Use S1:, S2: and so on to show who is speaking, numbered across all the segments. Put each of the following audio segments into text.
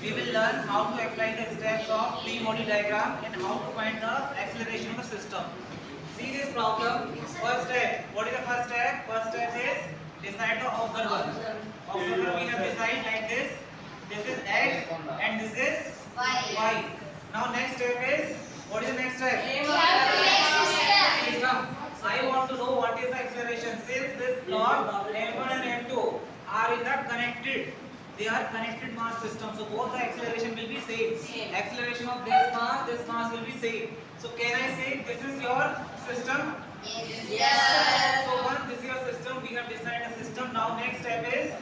S1: we will learn how to apply the steps of free body diagram and how to find the acceleration of the system. See this problem. First step. What is the first step? First step is decide the observer. Observer we have decided like this. This is x and this is y. Now next step is, what is the next step? System. I want to know what is the acceleration. Since this block M1 and M2 are in the connected, they are connected mass system. So both the acceleration will be same. Acceleration of this mass will be same. So can I say this is your system?
S2: Yes.
S1: So once this is your system, we have decided the system. Now next step is,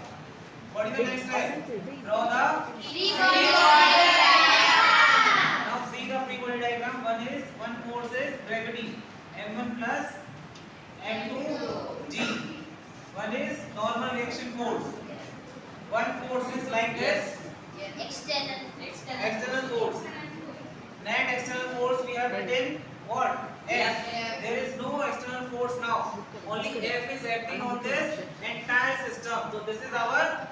S1: what is the next step? Draw the
S2: Free body diagram.
S1: Now see the free body diagram. One force is gravity, M1 plus M2 G. One is normal reaction force. One force is like this. External force. Net external force we have written what? F. There is no external force now. Only F is acting on this entire system. So this is our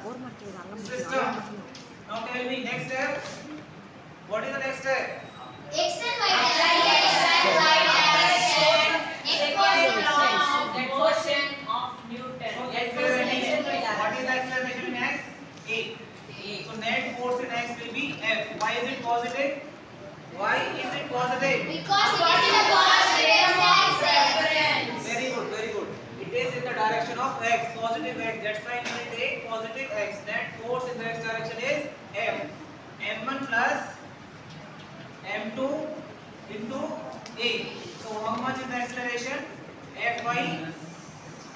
S1: system. Now tell me next step. What is the next step?
S2: X and Y direction. Motion of Newton.
S1: So acceleration. What is the acceleration in X? A. So net force in X will be F. Why is it positive? Why is it positive?
S2: Because it is in the direction.
S1: Very good, very good. It is in the direction of X, positive X. That's why we will take positive X. Net force in the X direction is F. M1 plus M2 into A. So how much is the acceleration? F by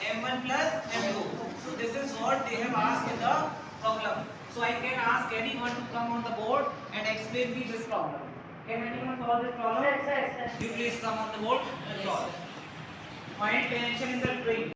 S1: M1 plus M2. So this is what they have asked in the problem. So I can ask anyone to come on the board and explain me this problem. Can anyone solve this problem?
S2: Sir.
S1: You please come on the board and solve. Find tension in the string.